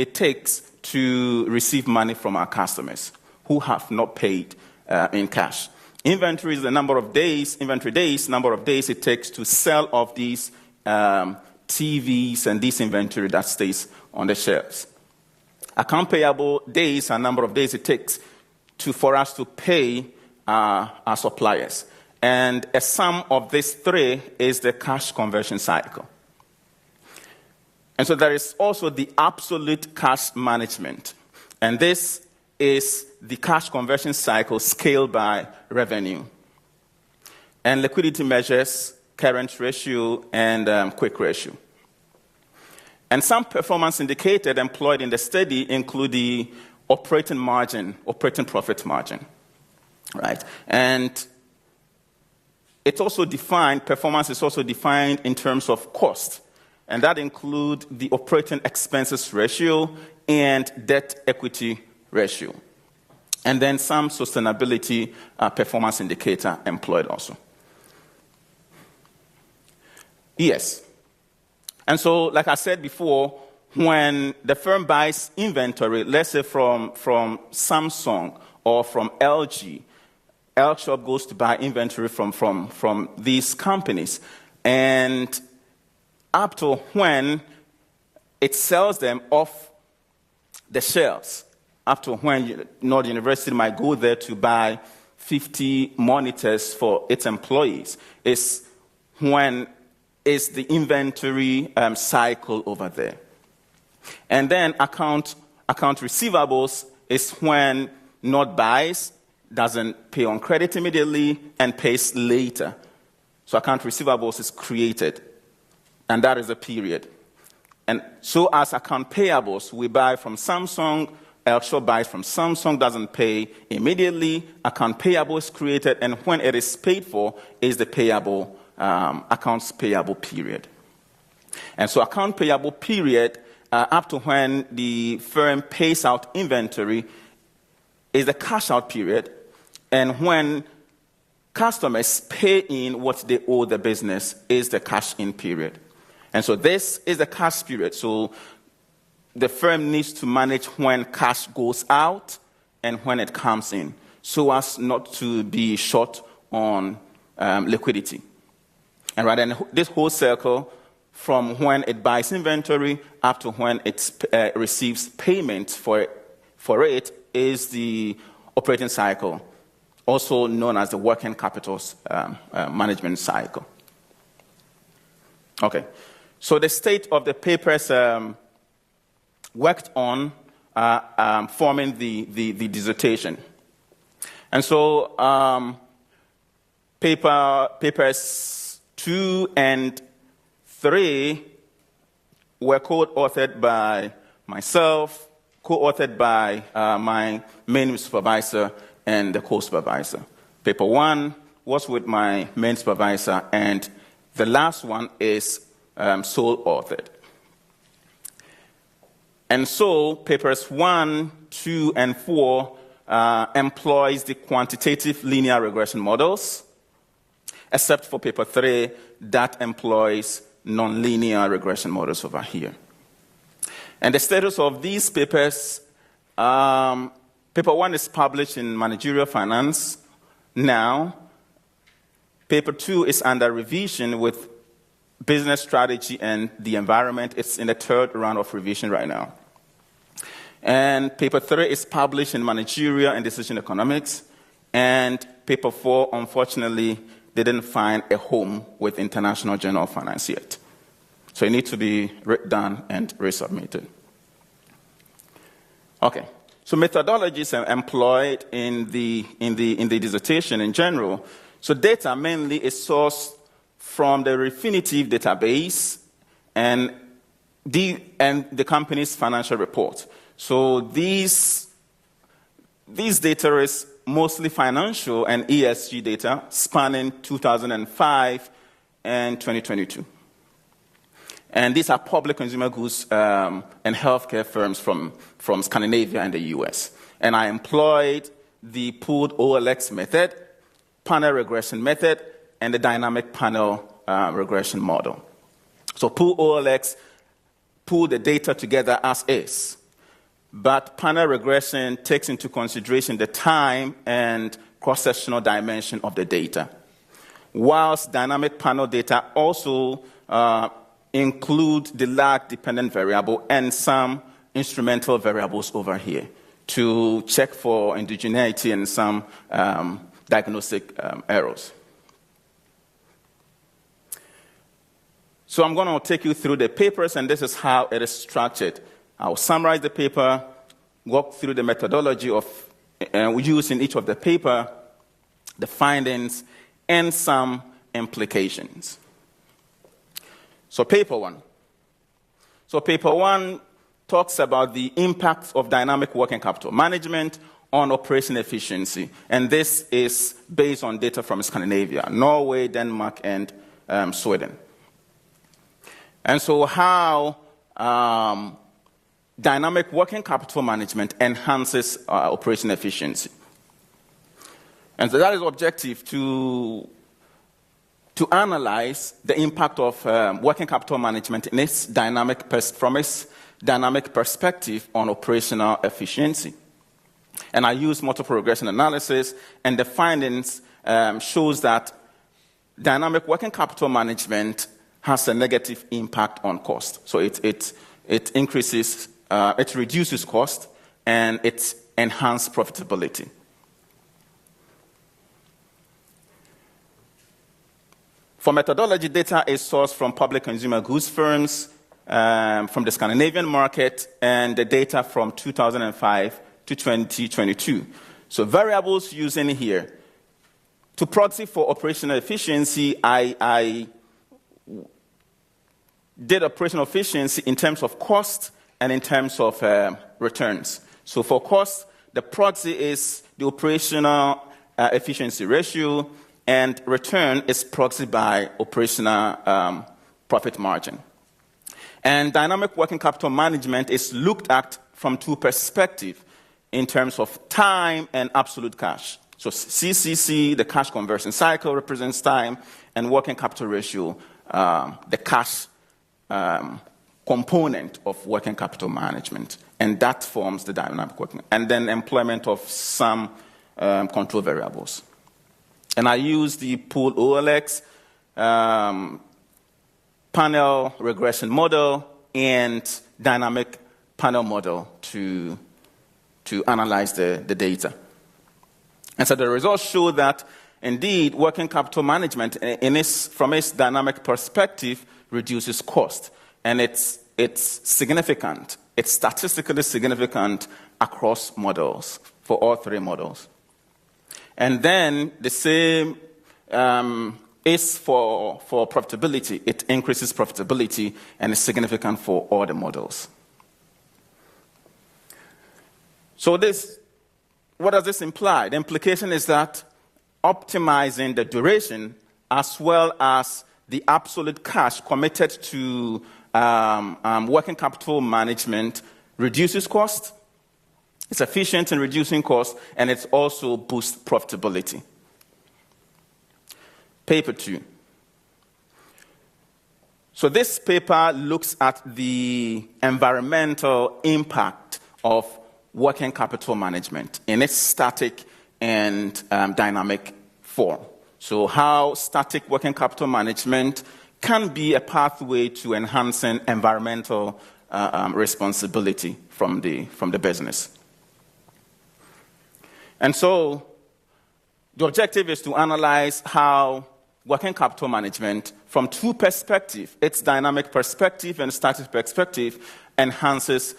it takes to receive money from our customers who have not paid in cash. Inventory is the number of days it takes to sell off these TVs and this inventory that stays on the shelves. Account payable days are number of days it takes for us to pay our suppliers. And a sum of these three is the cash conversion cycle. And so there is also the absolute cash management. And this is the cash conversion cycle scaled by revenue. And liquidity measures, current ratio, and quick ratio. And some performance indicators employed in the study include the operating profit margin, right? And performance is also defined in terms of cost. And that includes the operating expenses ratio and debt equity ratio. And then some sustainability performance indicator employed also. Yes. And so, like I said before, when the firm buys inventory, let's say from Samsung or from LG, L-Shop goes to buy inventory from these companies. And up to when it sells them off the shelves, up to when Nord University might go there to buy 50 monitors for its employees, is when is the inventory cycle over there. And then account receivables is when Nord buys, doesn't pay on credit immediately, and pays later. So account receivables is created, and that is a period. And so as account payables, we buy from Samsung, L-Shop buys from Samsung, doesn't pay immediately, account payable is created, and when it is paid for is the payable accounts payable period. And so account payable period, up to when the firm pays out inventory, is the cash out period, and when customers pay in what they owe the business is the cash in period. And so this is the cash period. So the firm needs to manage when cash goes out and when it comes in, so as not to be short on liquidity. And right, and this whole circle, from when it buys inventory up to when it receives payment for it, is the operating cycle, also known as the working capital management cycle. Okay, so the state of the papers worked on forming the dissertation. And so papers 2 and 3 were co-authored by myself, co-authored by my main supervisor and the co-supervisor. Paper 1 was with my main supervisor, and the last one is sole authored. And so papers 1, 2, and 4 employs the quantitative linear regression models, except for paper 3 that employs nonlinear regression models over here. And the status of these papers, paper 1 is published in Managerial Finance now. Paper 2 is under revision with Business Strategy and the Environment. It's in the 3rd round of revision right now. And paper 3 is published in Managerial and Decision Economics. And paper 4, unfortunately, they didn't find a home with International Journal of Finance yet. So it needs to be redone and resubmitted. Okay. So methodologies are employed in the dissertation in general. So data mainly is sourced from the Refinitiv database and the company's financial report. So these data is mostly financial and ESG data spanning 2005 and 2022. And these are public consumer goods and healthcare firms from Scandinavia and the US. And I employed the pooled OLX method, panel regression method, and the dynamic panel regression model. So pooled OLX pull the data together as is. but panel regression takes into consideration the time and cross-sectional dimension of the data, whilst dynamic panel data also include the lag-dependent variable and some instrumental variables over here to check for indigeneity and some diagnostic errors. So I'm going to take you through the papers, and this is how it is structured. I'll summarize the paper, walk through the methodology of used in each of the paper, the findings, and some implications. So paper one. So paper one talks about the impact of dynamic working capital management on operation efficiency. And this is based on data from Scandinavia, Norway, Denmark, and Sweden. And so how dynamic working capital management enhances operation efficiency. And so that is objective to analyze the impact of working capital management in its from its dynamic perspective on operational efficiency. And I use multiple regression analysis, and the findings shows that dynamic working capital management has a negative impact on cost. So it increases, it reduces cost, and it enhances profitability. For methodology, data is sourced from public consumer goods firms, from the Scandinavian market, and the data from 2005 to 2022. So variables used in here. To proxy for operational efficiency, I did operational efficiency in terms of cost and in terms of returns. So for cost, the proxy is the operational efficiency ratio, and return is proxied by operational profit margin. And dynamic working capital management is looked at from two perspectives in terms of time and absolute cash. So CCC, the cash conversion cycle, represents time, and working capital ratio, the cash component of working capital management. And that forms the dynamic working. And then employment of some control variables. And I use the pool OLX, panel regression model, and dynamic panel model to analyze the data. And so the results show that, indeed, working capital management from its dynamic perspective reduces cost. And it's significant. It's statistically significant across models, for all three models. And then the same is for profitability. It increases profitability and is significant for all the models. So what does this imply? The implication is that optimizing the duration as well as the absolute cash committed to working capital management reduces cost. It's efficient in reducing costs, and it also boosts profitability. Paper 2. So this paper looks at the environmental impact of working capital management in its static and dynamic form. So how static working capital management can be a pathway to enhancing environmental responsibility from the business. And so the objective is to analyze how working capital management from two perspectives, its dynamic perspective and static perspective, enhances